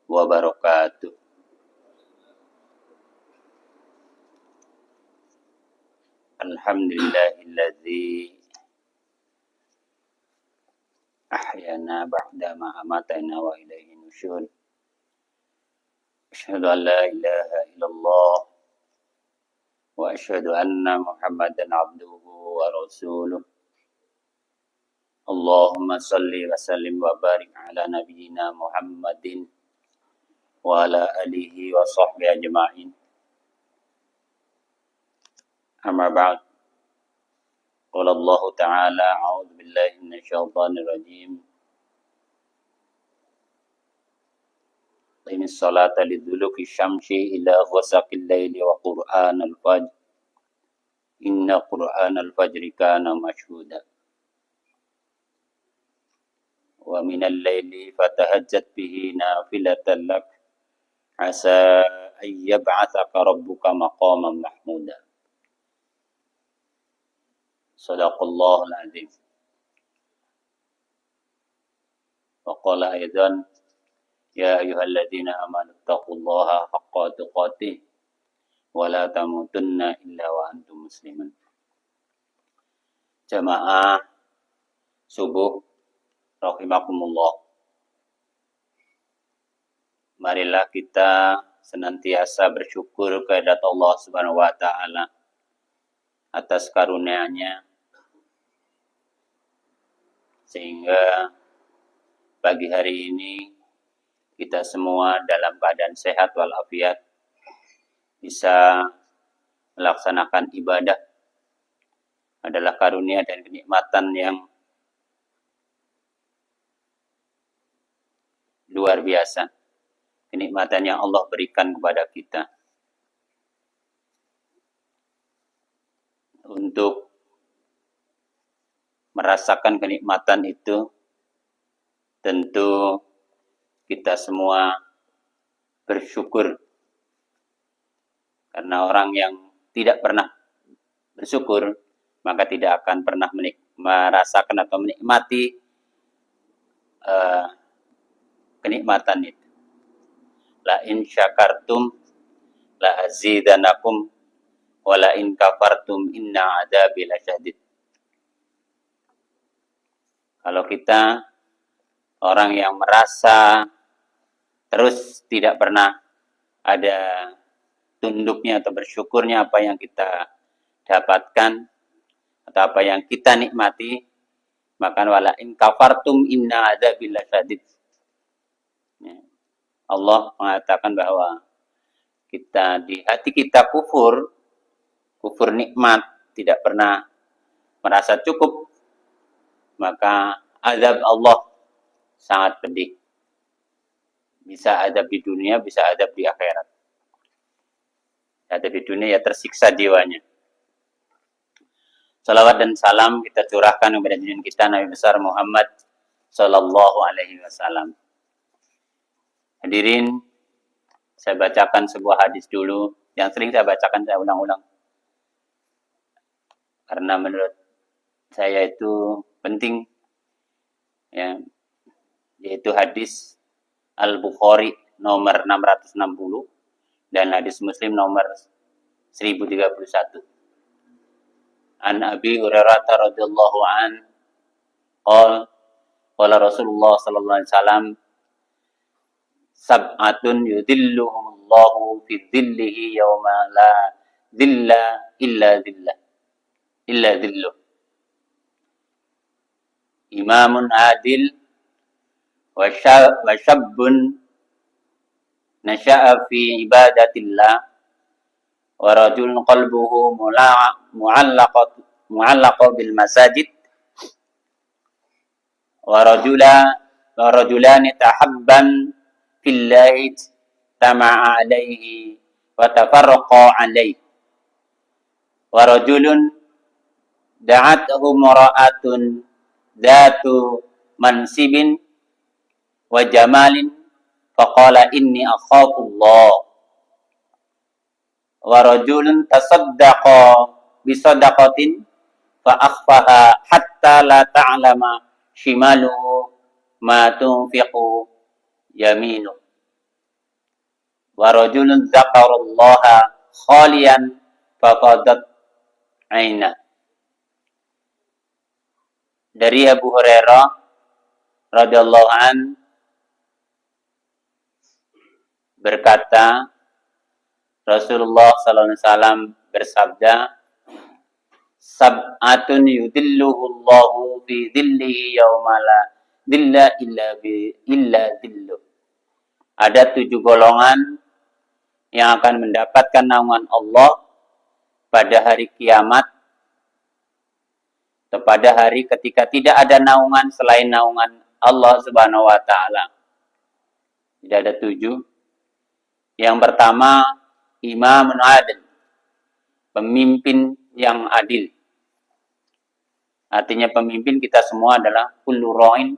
wabarakatuh. Alhamdulillahilladzi ahyana ba'da ma amatana wa ilaihi nusyur. Asyhadu an la ilaha illallah wa asyhadu anna Muhammadan abduhu wa rasuluh. Allahumma salli wa sallim wa barik ala nabiyyina Muhammadin wa ala alihi wa sahbihi ajma'in. Amma ba'd. Qala Allah Ta'ala, a'udzu billahi minasyaitonir rajim. Qimis salata liduluki syamsi ila ghasaqil laili wa qur'anal fajr. Inna qur'anal fajri kana mashhuda. Wa minal laili fatahajjat bihi nafilatan lak. Asa an yab'atsaka rabbuka maqaman mahmuda. Sadaqallahul azim. Wa qala aidan, ya ayyuhalladzina amanu taqullaha haqqa tuqatih wa la tamutunna illa wa antum muslimun. Jamaah subuh rahimakumullah. Marilah kita senantiasa bersyukur kepada Allah Subhanahu wa taala atas karunia-Nya, sehingga pagi hari ini kita semua dalam keadaan sehat walafiat bisa melaksanakan ibadah. Adalah karunia dan kenikmatan yang luar biasa, kenikmatan yang Allah berikan kepada kita. Untuk merasakan kenikmatan itu, tentu kita semua bersyukur. Karena orang yang tidak pernah bersyukur, maka tidak akan pernah merasakan atau menikmati kenikmatan itu. La in syakartum la azidanakum wala in kafartum inna adabi lasyadid. Kalau kita orang yang merasa terus tidak pernah ada tunduknya atau bersyukurnya apa yang kita dapatkan atau apa yang kita nikmati, maka wala in kafartum inna adabi lasyadid. Allah mengatakan bahwa kita di hati kita kufur nikmat, tidak pernah merasa cukup, maka azab Allah sangat pedih. Bisa azab di dunia, bisa azab di akhirat. Azab di dunia ya tersiksa jiwanya. Salawat dan salam kita curahkan kepada junjungan kita Nabi besar Muhammad sallallahu alaihi wasallam. Hadirin, saya bacakan sebuah hadis dulu yang sering saya bacakan, saya ulang-ulang. Karena menurut saya itu penting, ya, yaitu hadis Al-Bukhari nomor 660 dan hadis Muslim nomor 1031. An Abi Hurairah radhiyallahu an qala Rasulullah sallallahu alaihi wasallam, sab'atun yudhilluhumullahu fi dhillihi yawma la dhilla illa dhilluh. Imamun adil wa syabbun nasha'a fi ibadatillah wa rajulun qalbuhu mu'allaqun bil masajid wa rajulani tahabban fillahi tama'a alaihi wa tafarraqa alaihi wa rajulun da'athu mara'atun dhatu mansibin wa jamalin faqala inni akhafullah wa rajulun tasaddaqa bisadaqatin fa akhfaha hatta la ta'lama shimaluhu ma tunfiqu yaminu wa rajulun dzakarallaha khalian faqadat aina. Dari Abu Hurairah radhiyallahu an berkata, Rasulullah sallallahu alaihi wasallam bersabda, sab'atun yudhilluhullahu fi dhillihi yauma la dhilla illa dhilluh. Ada 7 golongan yang akan mendapatkan naungan Allah pada hari kiamat, atau pada hari ketika tidak ada naungan selain naungan Allah Subhanahu wa taala. Tidak ada 7. Yang pertama, imamun adil, pemimpin yang adil. Artinya pemimpin kita semua adalah kullu ra'in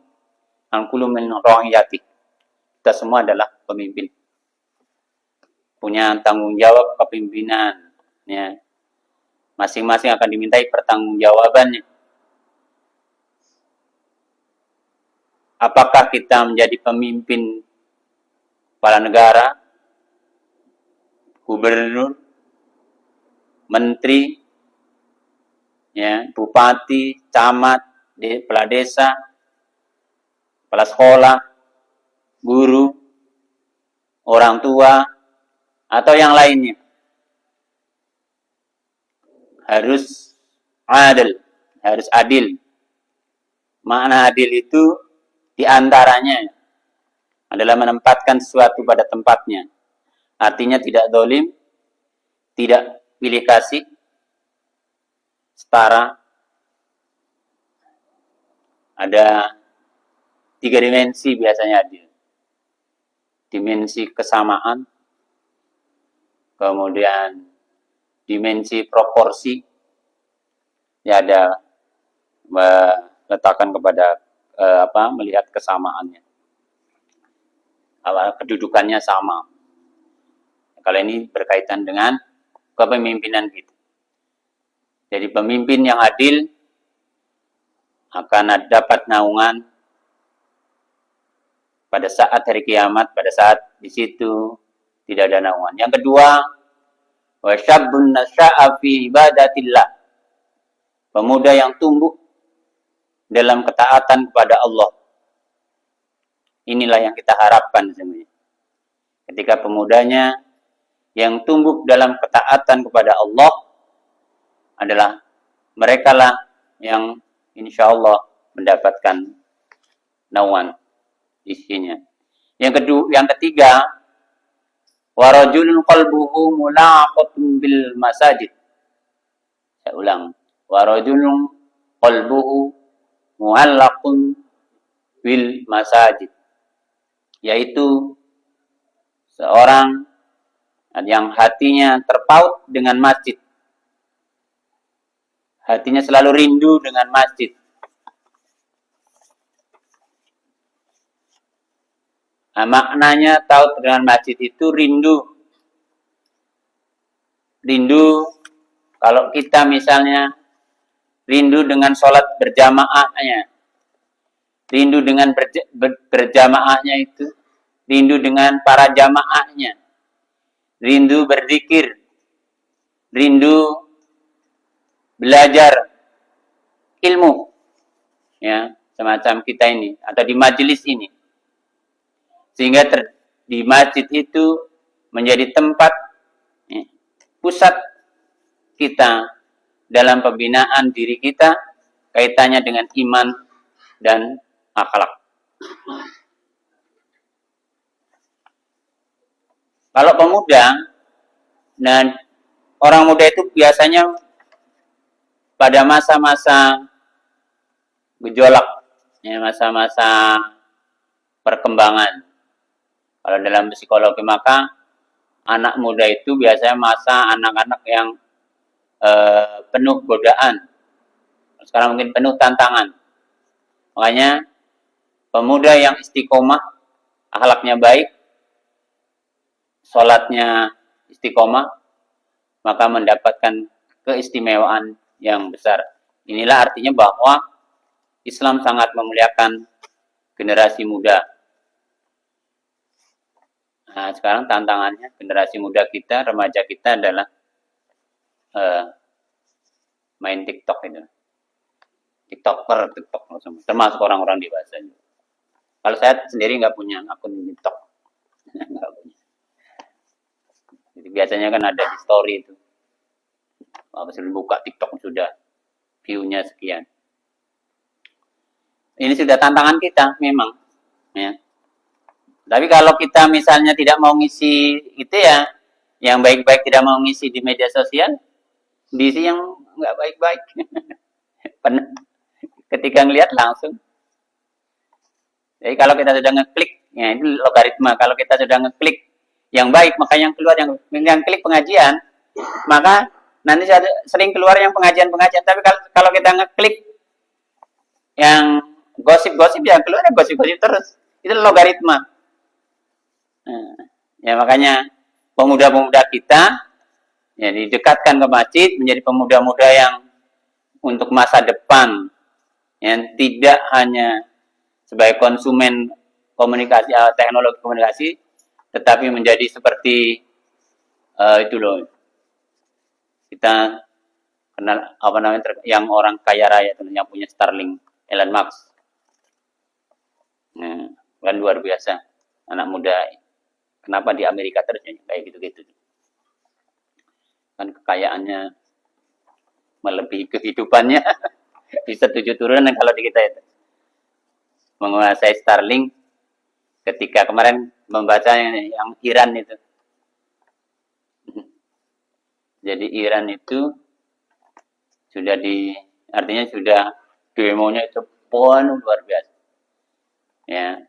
an kullu min ra'iyati. Kita semua adalah pemimpin. Punya tanggung jawab kepemimpinan, ya. Masing-masing akan dimintai pertanggungjawabannya. Apakah kita menjadi pemimpin kepala negara, gubernur, menteri, ya, bupati, camat, kepala desa, kepala sekolah, guru, orang tua, atau yang lainnya. Harus adil, harus adil. Makna adil itu diantaranya adalah menempatkan sesuatu pada tempatnya. Artinya tidak zalim, tidak pilih kasih, setara. Ada 3 dimensi biasanya adil. Dimensi kesamaan, kemudian dimensi proporsi, ya ada letakkan kepada melihat kesamaannya, kedudukannya sama. Kalau ini berkaitan dengan kepemimpinan kita. Jadi pemimpin yang adil akan dapat naungan pada saat hari kiamat, pada saat di situ tidak ada naungan. Yang kedua, wa syabbun nasya'a fi ibadatillah, pemuda yang tumbuh dalam ketaatan kepada Allah. Inilah yang kita harapkan sebenarnya. Ketika pemudanya yang tumbuh dalam ketaatan kepada Allah adalah merekalah yang insya Allah mendapatkan naungan isinya. Yang ketiga, wa rajulun qalbuhu mulaqatun bil masajid. Saya ulang. Wa rajulun qalbuhu mu'allaqun bil masajid, yaitu seorang yang hatinya terpaut dengan masjid. Hatinya selalu rindu dengan masjid. Nah, maknanya taut dengan masjid itu rindu. Rindu kalau kita misalnya rindu dengan sholat berjamaahnya, rindu dengan berjamaahnya itu, rindu dengan para jamaahnya, rindu berzikir, rindu belajar ilmu, ya semacam kita ini atau di majelis ini, sehingga di masjid itu menjadi tempat, ya, pusat kita dalam pembinaan diri kita, kaitannya dengan iman dan akhlak. Kalau pemuda, dan orang muda itu biasanya pada masa-masa gejolak, ya, masa-masa perkembangan. Kalau dalam psikologi maka anak muda itu biasanya masa anak-anak yang penuh godaan. Sekarang mungkin penuh tantangan. Makanya pemuda yang istiqomah, akhlaknya baik, sholatnya istiqomah, maka mendapatkan keistimewaan yang besar. Inilah artinya bahwa Islam sangat memuliakan generasi muda. Nah, sekarang tantangannya generasi muda kita, remaja kita adalah main TikTok itu. TikToker, TikTok termasuk orang-orang dewasa. Kalau saya sendiri nggak punya akun TikTok. Nggak punya. Jadi biasanya kan ada di story itu. Apa sudah buka TikTok sudah view-nya sekian. Ini sudah tantangan kita memang. Ya. Tapi kalau kita misalnya tidak mau ngisi itu ya, yang baik-baik tidak mau ngisi di media sosial, diisi yang nggak baik-baik. Ketika ngelihat langsung. Jadi kalau kita sudah ngeklik, ya ini logaritma. Kalau kita sudah ngeklik yang baik, maka yang keluar yang klik pengajian, maka nanti sering keluar yang pengajian-pengajian. Tapi kalau kita ngeklik yang gosip-gosip, ya keluar gosip-gosip terus. Itu logaritma. Nah, ya makanya pemuda-pemuda kita ya didekatkan ke masjid menjadi pemuda-muda yang untuk masa depan, yang tidak hanya sebagai konsumen komunikasi, teknologi komunikasi, tetapi menjadi seperti itu loh. Kita kenal apa namanya yang orang kaya raya yang punya Starlink, Elon Musk. Nah, kan luar biasa anak muda. Kenapa di Amerika terus kayak gitu-gitu? Kan kekayaannya melebihi kehidupannya. Bisa 7 turunan kalau di kita itu. Menguasai Starlink ketika kemarin membaca yang Iran itu. Jadi Iran itu sudah artinya sudah demonya itu luar biasa. Ya.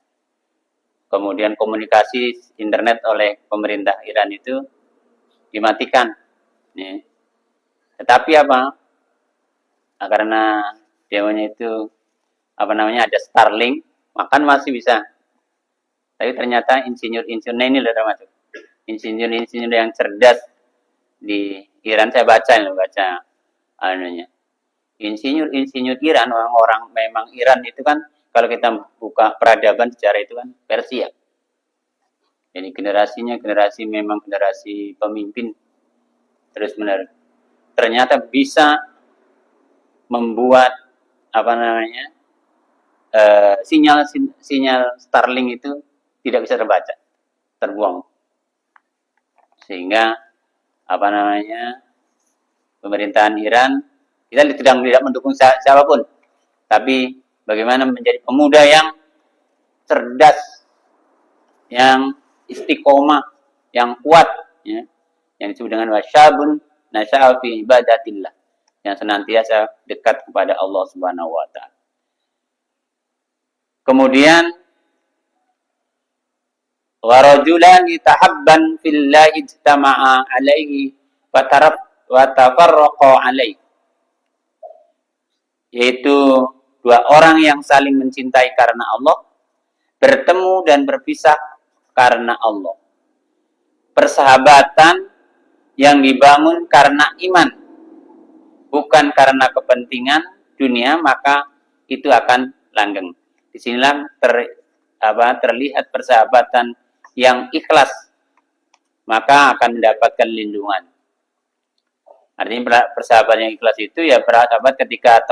Kemudian komunikasi internet oleh pemerintah Iran itu dimatikan. Ya. Tetapi apa? Nah, karena demonya itu ada Starlink, makan masih bisa. Tapi ternyata insinyur-insinyur ini loh termasuk. Insinyur-insinyur yang cerdas di Iran, saya baca anunya. Insinyur-insinyur Iran, orang-orang memang Iran itu kan, kalau kita buka peradaban sejarah itu kan Persia. Jadi generasi pemimpin terus menerus. Ternyata bisa membuat sinyal Starlink itu tidak bisa terbuang. Sehingga pemerintahan Iran kita tidak mendukung siapapun, tapi bagaimana menjadi pemuda yang cerdas, yang istiqomah, yang kuat, ya, yang disebut dengan wasyabun nasya'a fi ibadatillah, yang senantiasa dekat kepada Allah Subhanahu wa taala. Kemudian wa rajulan tahabban fillahi ijtama'a alaihi wa tafarraqa alaihi, yaitu 2 orang yang saling mencintai karena Allah, bertemu dan berpisah karena Allah. Persahabatan yang dibangun karena iman, bukan karena kepentingan dunia, maka itu akan langgeng. Disinilah terlihat persahabatan yang ikhlas, maka akan mendapatkan lindungan. Artinya persahabatan yang ikhlas itu ya bersahabat ketika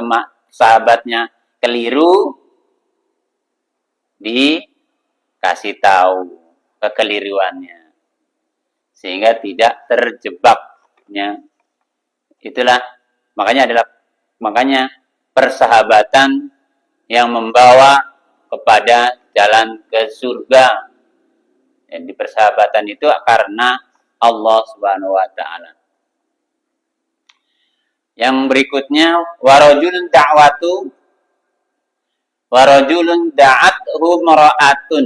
sahabatnya keliru, dikasih tahu kekeliruannya sehingga tidak terjebaknya. Itulah makanya persahabatan yang membawa kepada jalan ke surga. Jadi persahabatan itu karena Allah Subhanahu wa taala. Yang berikutnya warajulun da'athu mara'atun.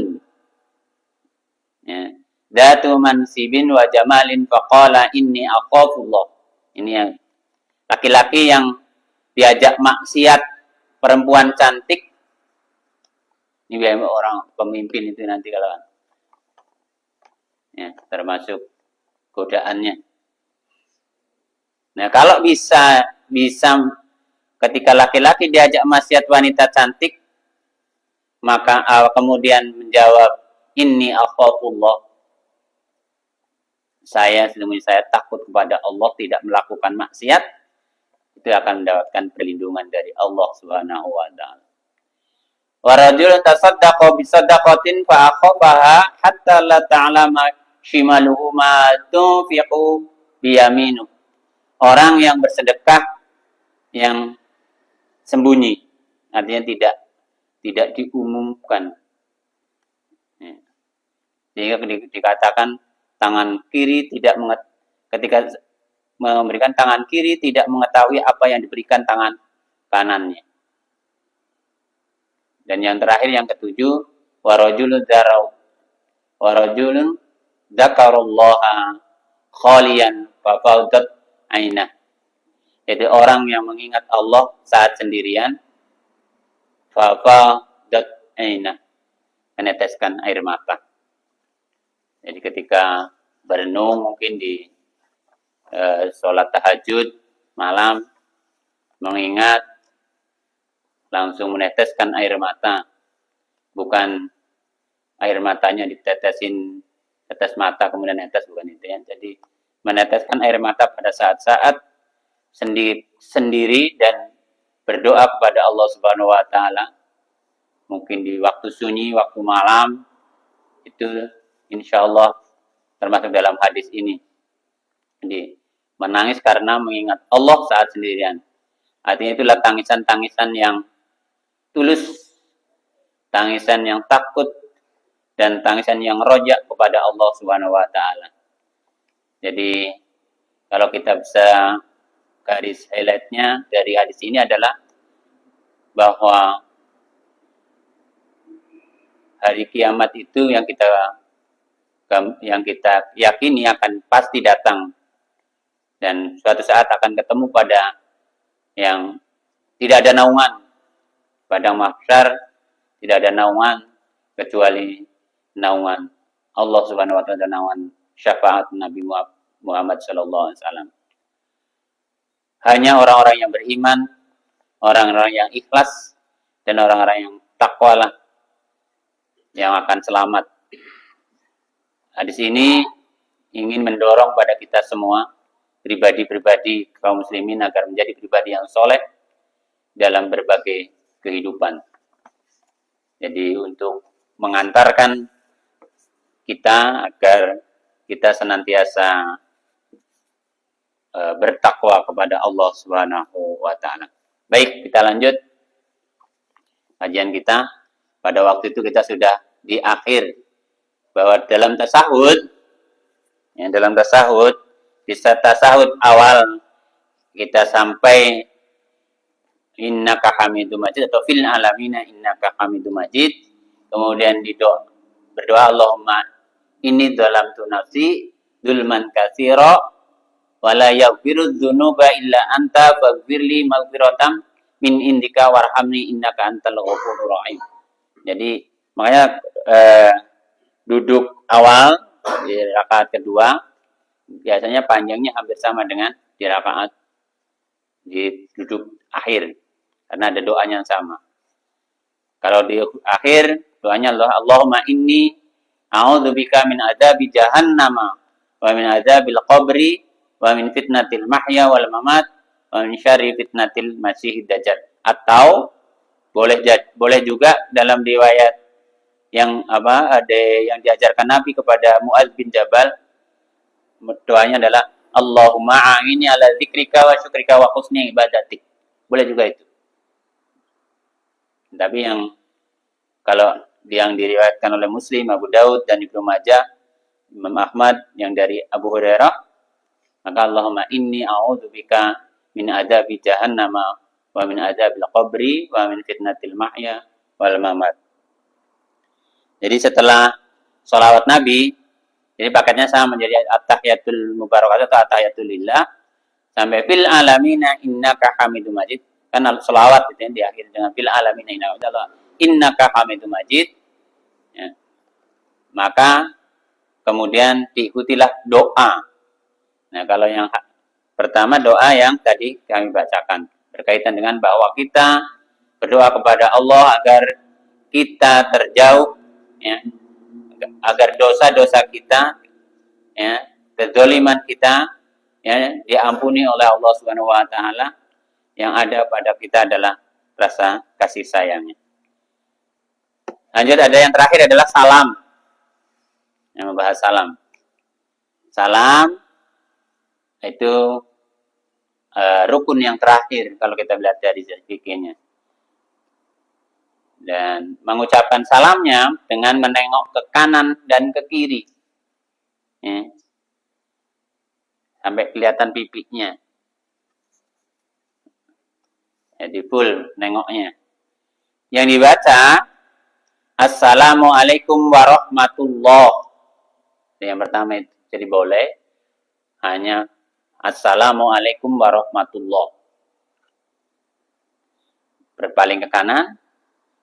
Ya. Datu mansibin wa jamalin faqala inni akhafullah. Ini yang laki-laki yang diajak maksiat perempuan cantik. Ini orang pemimpin itu nanti kalau ya, termasuk godaannya. Nah, kalau bisa ketika laki-laki diajak maksiat wanita cantik, maka kemudian menjawab inni akhafullah, sesungguhnya saya takut kepada Allah, tidak melakukan maksiat, itu akan mendapatkan perlindungan dari Allah Subhanahu wa taala. Wa rajulun tasaddaqa bi sadaqatin fa akhafaha hatta la ta'lama shimaluhu ma tunfiqu bi yaminu. Orang yang bersedekah yang sembunyi, artinya tidak diumumkan. Sehingga dikatakan tangan kiri ketika memberikan tangan kiri tidak mengetahui apa yang diberikan tangan kanannya. Dan yang terakhir, yang ketujuh, warajulun dzakarallaha khaliyan fa faudat ainah. Jadi orang yang mengingat Allah saat sendirian, fa faudat ainah, meneteskan air mata. Jadi ketika berenung mungkin di sholat tahajud malam, mengingat, langsung meneteskan air mata. Bukan air matanya ditetesin, tetes mata kemudian netes, bukan itu ya. Jadi meneteskan air mata pada saat-saat sendiri dan berdoa kepada Allah Subhanahu wa taala. Mungkin di waktu sunyi, waktu malam, itu insya Allah termasuk dalam hadis ini. Jadi menangis karena mengingat Allah saat sendirian. Artinya itulah tangisan-tangisan yang tulus, tangisan yang takut, dan tangisan yang rojak kepada Allah Subhanahu wa taala. Jadi kalau kita bisa garis highlightnya dari hadis ini adalah bahwa hari kiamat itu yang kita yakini akan pasti datang, dan suatu saat akan ketemu pada yang tidak ada naungan. Padang mahsyar tidak ada naungan kecuali naungan Allah Subhanahu wa taala, naungan syafaat Nabi Muhammad sallallahu alaihi wasallam. Hanya orang-orang yang beriman, orang-orang yang ikhlas, dan orang-orang yang takwa lah yang akan selamat. Hadis ini ingin mendorong pada kita semua, pribadi-pribadi kaum muslimin, agar menjadi pribadi yang soleh dalam berbagai kehidupan. Jadi untuk mengantarkan kita agar kita senantiasa bertakwa kepada Allah Subhanahu wa taala. Baik, kita lanjut kajian kita. Pada waktu itu kita sudah di akhir, bahwa dalam tasahud, di tasahud awal kita sampai innaka hamidum majid atau fil alamina innaka hamidum majid. Kemudian berdoa, Allahumma inni dzalamtu nafsi dzulman katsira wa la yaghfiru dzunuba illa anta faghfirli maghfiratan min indika warhamni innaka antal ghafurur rahim. Jadi makanya duduk awal di rakaat kedua biasanya panjangnya hampir sama dengan di rakaat di duduk akhir, karena ada doanya yang sama. Kalau di akhir doanya Allahumma inni a'udzubika min adzabi jahannama wa min adzabil qabri wa min fitnatil mahya wal mamat wa min syarri fitnatil masiihid dajjal. Atau boleh juga dalam riwayat yang ada yang diajarkan Nabi kepada Mu'adz bin Jabal, doanya adalah Allahumma a'inni ala dzikrika wa syukrika wa husni ibadatik. Boleh juga itu. Tapi kalau yang diriwayatkan oleh Muslim, Abu Daud, dan Ibnu Majah, Imam Ahmad yang dari Abu Hurairah, maka Allahumma inni a'udzubika min adzabi jahannama wa min adzabil qabri wa min fitnatil mahya wal mamat. Jadi setelah sholawat Nabi, jadi paketnya sama menjadi at-tahiyatul mubarakatuh atau at-tahiyatul lillah sampai fil alamina innaka hamidum majid. Kan sholawat itu yang diakhiri dengan fil alamina innaka hamidum majid. Ya. Maka kemudian diikutilah doa. Nah, kalau yang pertama doa yang tadi kami bacakan berkaitan dengan bahwa kita berdoa kepada Allah agar kita terjauh, ya, agar dosa-dosa kita, ya, kezaliman kita ya diampuni oleh Allah Subhanahu wa taala. Yang ada pada kita adalah rasa kasih sayangnya. Lanjut, ada yang terakhir adalah salam. Yang membahas salam. Salam itu rukun yang terakhir kalau kita lihat dari fikihnya. Dan mengucapkan salamnya dengan menengok ke kanan dan ke kiri. Ya. Sampai kelihatan pipinya. Jadi full nengoknya. Yang dibaca Assalamualaikum warahmatullahi. Yang pertama itu. Jadi boleh hanya Assalamualaikum warahmatullahi. Berpaling ke kanan.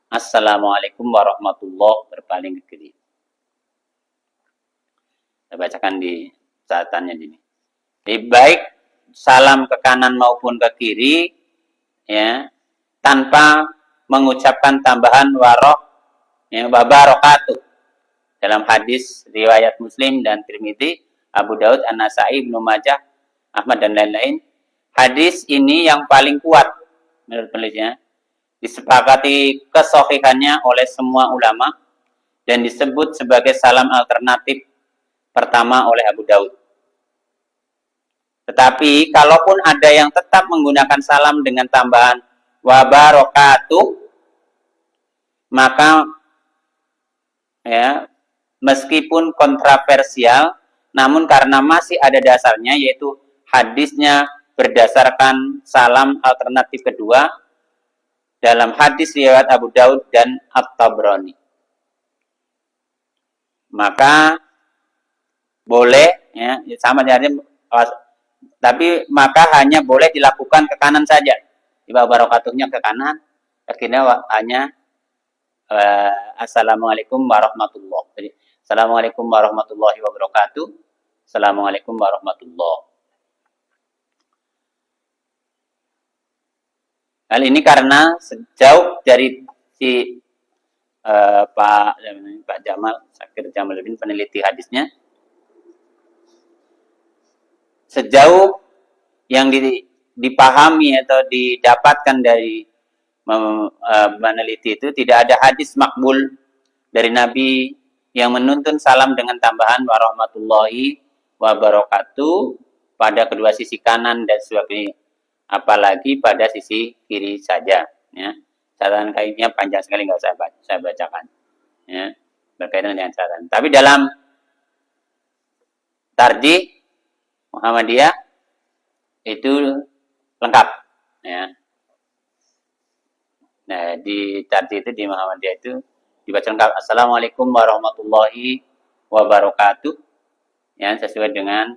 Assalamualaikum warahmatullahi. Berpaling ke kiri. Saya bacakan di catatannya ini. Jadi baik salam ke kanan maupun ke kiri, ya, tanpa mengucapkan tambahan wabarakatuh. Dalam hadis riwayat Muslim dan Tirmidzi, Abu Daud, An-Nasa'i, Ibnu Majah, Ahmad dan lain-lain, hadis ini yang paling kuat menurut penulisnya, disepakati kesahihannya oleh semua ulama dan disebut sebagai salam alternatif pertama oleh Abu Daud. Tetapi kalaupun ada yang tetap menggunakan salam dengan tambahan wabarakatuh, maka ya meskipun kontroversial, namun karena masih ada dasarnya, yaitu hadisnya berdasarkan salam alternatif kedua dalam hadis riwayat Abu Daud dan At-Tabrani. Maka boleh, ya, sama dengan, tapi maka hanya boleh dilakukan ke kanan saja. Wabarakatuhnya ke kanan, akhirnya hanya Assalamualaikum warahmatullahi. Jadi, Assalamualaikum warahmatullahi wabarakatuh. Assalamualaikum warahmatullahi. Hal ini karena sejauh dari si Pak Jamal, Syakir Jamaluddin, peneliti hadisnya, sejauh yang dipahami atau didapatkan dari meneliti itu, tidak ada hadis makbul dari Nabi yang menuntun salam dengan tambahan warahmatullahi wabarakatuh pada kedua sisi kanan dan sebagainya, apalagi pada sisi kiri saja. Ya, catatan kaidnya panjang sekali, nggak usah saya bacakan. Ya, berkaitan dengan catatan. Tapi dalam tarjih Muhammadiyah itu lengkap. Ya. Nah, di tarjih itu, di Muhammadiyah itu dibaca lengkap Assalamualaikum warahmatullahi wabarakatuh, ya, sesuai dengan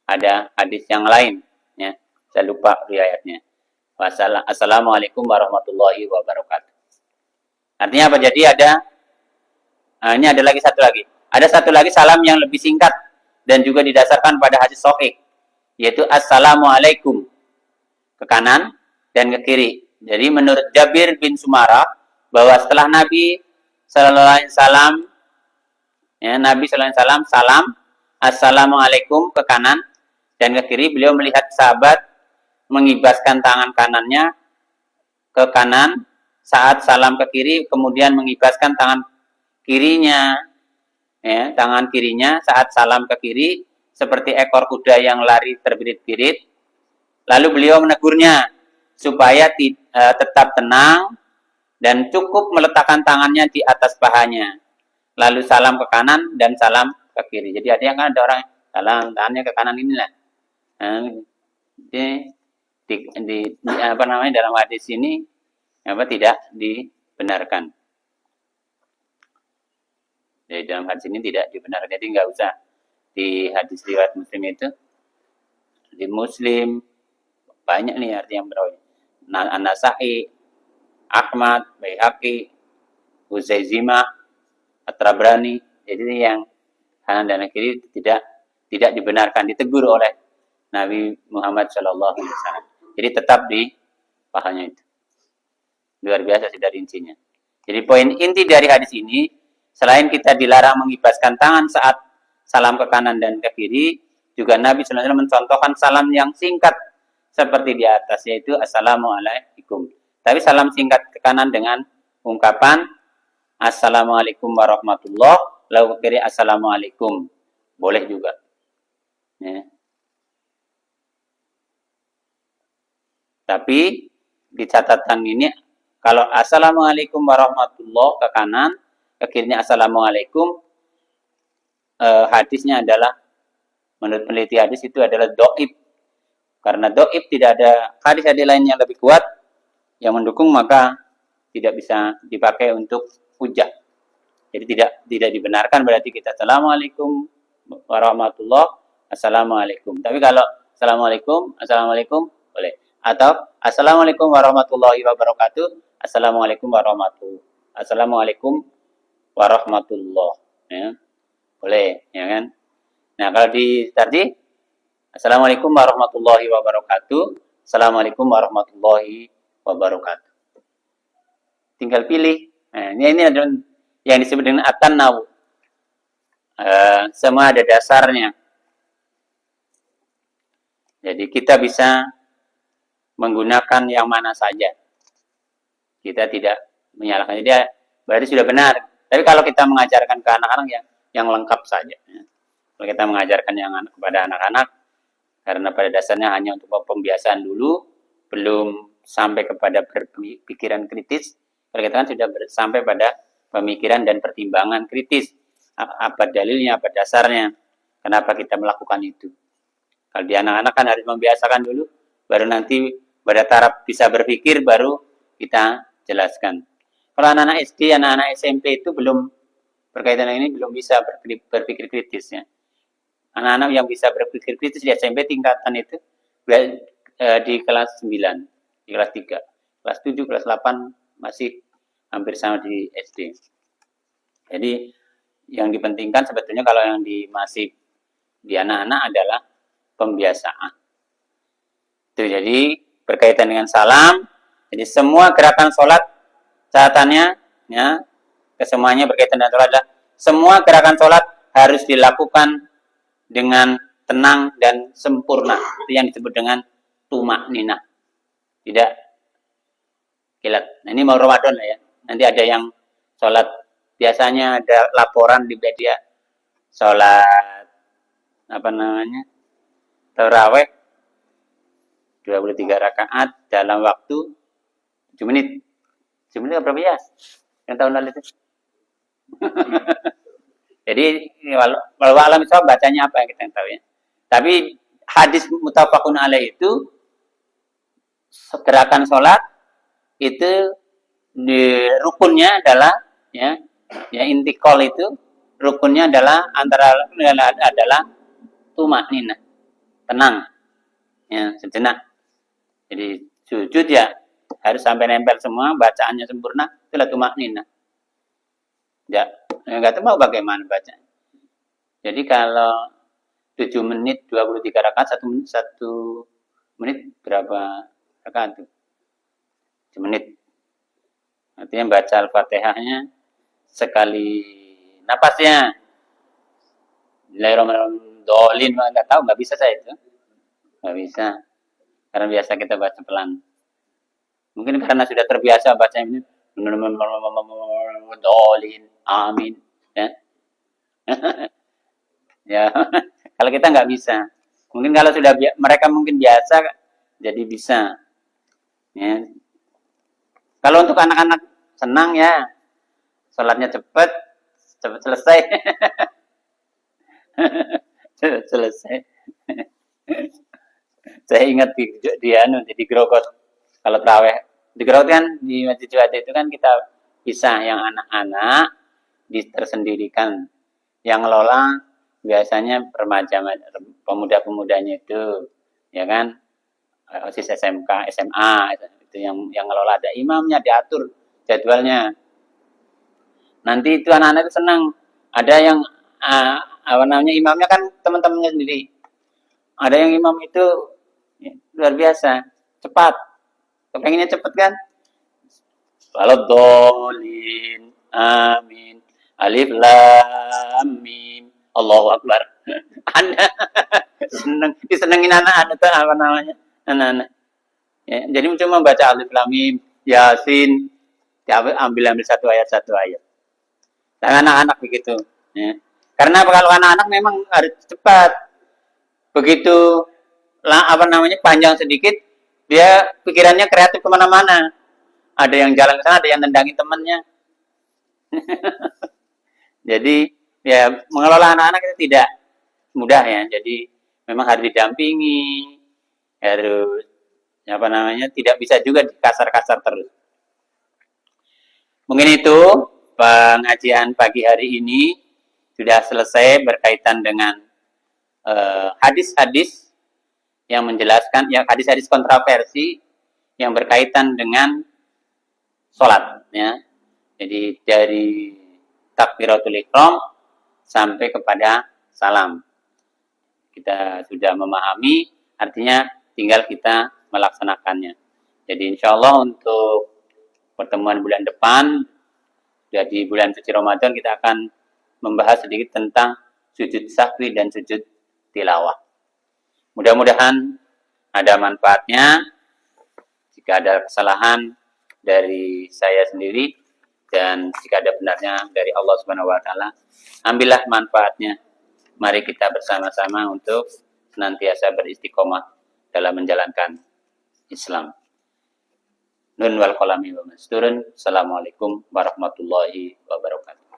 ada hadis yang lain, ya, saya lupa riwayatnya. Assalamualaikum warahmatullahi wabarakatuh. Artinya apa? Jadi ada ini ada lagi satu lagi. Ada satu lagi salam yang lebih singkat dan juga didasarkan pada hadis sahih, yaitu Assalamualaikum ke kanan dan ke kiri. Jadi menurut Jabir bin Sumara bahwa setelah Nabi Sallallahu Alaihi Wasallam, ya, Nabi Sallallahu Alaihi Wasallam salam Assalamualaikum ke kanan dan ke kiri, beliau melihat sahabat mengibaskan tangan kanannya ke kanan saat salam ke kiri, kemudian mengibaskan tangan kirinya, ya, tangan kirinya saat salam ke kiri, seperti ekor kuda yang lari terbirit-birit. Lalu beliau menegurnya supaya tetap tenang dan cukup meletakkan tangannya di atas pahanya. Lalu salam ke kanan dan salam ke kiri. Jadi kan ada orang salam tangannya ke kanan inilah. Nah, apa namanya, dalam hadis ini tidak dibenarkan. Jadi dalam hadis ini tidak dibenarkan. Jadi nggak usah di hadis riwayat Muslim itu, di Muslim banyak nih artinya berawal. An-Nasa'i, Ahmad, Baihaqi, Uzaizimah, At-Tabrani. Jadi yang kanan dan kiri tidak dibenarkan, ditegur oleh Nabi Muhammad Shallallahu Alaihi Wasallam. Jadi tetap di pahanya itu. Luar biasa sih dari intinya. Jadi poin inti dari hadis ini, selain kita dilarang mengibaskan tangan saat salam ke kanan dan ke kiri, juga Nabi SAW mencontohkan salam yang singkat seperti di atas, yaitu Assalamualaikum. Tapi salam singkat ke kanan dengan ungkapan Assalamualaikum warahmatullah, lalu ke kiri Assalamualaikum. Boleh juga. Ya. Tapi di catatan ini, kalau Assalamualaikum warahmatullah ke kanan, ke kirinya Assalamualaikum, hadisnya adalah, menurut peneliti hadis itu adalah do'ib. Karena do'ib tidak ada hadis-hadis lain yang lebih kuat yang mendukung, maka tidak bisa dipakai untuk hujah. Jadi tidak dibenarkan berarti kita Assalamualaikum warahmatullah, Assalamualaikum. Tapi kalau Assalamualaikum boleh. Atau Assalamualaikum warahmatullahi wabarakatuh, Assalamualaikum warahmatullah. Ya. Boleh, ya kan? Nah, kalau di tarjih, Assalamualaikum warahmatullahi wabarakatuh, Assalamualaikum warahmatullahi wabarakatuh. Tinggal pilih. Nah, ini ada yang disebut dengan at-tanawu. Semua ada dasarnya. Jadi kita bisa menggunakan yang mana saja. Kita tidak menyalahkan. Jadi berarti sudah benar. Tapi kalau kita mengajarkan ke anak-anak yang lengkap saja. Kalau kita mengajarkan yang kepada anak-anak, karena pada dasarnya hanya untuk pembiasaan dulu, belum sampai kepada berpikiran kritis. Kalau kita kan sudah sampai pada pemikiran dan pertimbangan kritis. Apa dalilnya, apa dasarnya, kenapa kita melakukan itu. Kalau di anak-anak kan harus membiasakan dulu, baru nanti pada taraf bisa berpikir, baru kita jelaskan. Kalau anak-anak SD, anak-anak SMP itu belum berkaitan dengan ini, belum bisa berpikir kritis ya. Anak-anak yang bisa berpikir kritis di SMP tingkatan itu di kelas 9, di kelas 3, kelas 7, kelas 8 masih hampir sama di SD. Jadi yang dipentingkan sebetulnya kalau yang masih di anak-anak adalah pembiasaan. Itu jadi berkaitan dengan salam. Jadi semua gerakan sholat, catatannya ya, kesemuanya berkaitan dengan sholat adalah semua gerakan sholat harus dilakukan dengan tenang dan sempurna. Itu yang disebut dengan tumak ninah. Tidak kilat. Nah, ini mau Ramadan lah ya. Nanti ada yang sholat, biasanya ada laporan di media sholat tarawih 23 rakaat dalam waktu 7 menit. 7 menit berapa ya? Yang tahun lalu itu. Jadi walau alam itu bacanya apa yang kita tahu ya. Tapi hadis muttafaqun alaih itu gerakan sholat itu di rukunnya adalah ya intikal itu rukunnya adalah adalah tumak ninah, tenang ya, sejenak. Jadi sujud ya harus sampai nempel semua, bacaannya sempurna, itulah tumak ninah. Ya, nggak tahu bagaimana bacanya. Jadi kalau 7 menit 23 rakaat, 1 menit berapa rakaat itu? 7 menit. Artinya baca Al-Fatihahnya sekali napasnya. Dolin, nggak tahu, nggak bisa saya itu. Nggak bisa. Karena biasa kita baca pelan. Mungkin karena sudah terbiasa baca ini. Dolin, amin. Ya. Ya. Kalau kita nggak bisa. Mungkin kalau sudah mereka mungkin biasa, jadi bisa. Ya. Kalau untuk anak-anak senang ya, sholatnya cepat selesai. Selesai. Saya ingat di Grogot, kalau terawih di Grogot kan di Masjid Juwata itu kan kita bisa yang anak-anak tersendirikan, yang ngelola biasanya remaja, pemuda-pemudanya itu, ya kan, OSIS SMK, SMA itu yang ngelola, ada imamnya, diatur jadwalnya. Nanti itu anak-anak itu senang. Ada yang imamnya kan teman-temannya sendiri. Ada yang imam itu luar biasa, cepat. Kepengennya cepat kan? Waladhdallin, amin. Alif lam mim. Allahu Akbar. Anda disenengin anak-anak itu apa namanya? Anak-anak. Ya, jadi cuma baca Alif Lam Mim, Yasin, ambil satu ayat. Dan anak-anak begitu. Ya. Karena kalau anak-anak memang harus cepat. Begitu apa namanya panjang sedikit, dia pikirannya kreatif kemana-mana. Ada yang jalan ke sana, ada yang nendangin temannya. Jadi ya mengelola anak-anak itu tidak mudah ya. Jadi memang harus didampingi, harus apa namanya tidak bisa juga kasar-kasar terus. Mungkin itu pengajian pagi hari ini sudah selesai berkaitan dengan hadis-hadis yang menjelaskan ya hadis-hadis kontroversi yang berkaitan dengan sholat ya. Jadi dari takbiratul ihram sampai kepada salam. Kita sudah memahami, artinya tinggal kita melaksanakannya. Jadi insya Allah untuk pertemuan bulan depan, jadi bulan suci Ramadan kita akan membahas sedikit tentang sujud sahwi dan sujud tilawah. Mudah-mudahan ada manfaatnya. Jika ada kesalahan dari saya sendiri dan jika ada benarnya dari Allah Subhanahu wa taala, ambillah manfaatnya. Mari kita bersama-sama untuk senantiasa beristiqomah dalam menjalankan Islam. Nun wal qalami wa masturun. Assalamualaikum warahmatullahi wabarakatuh.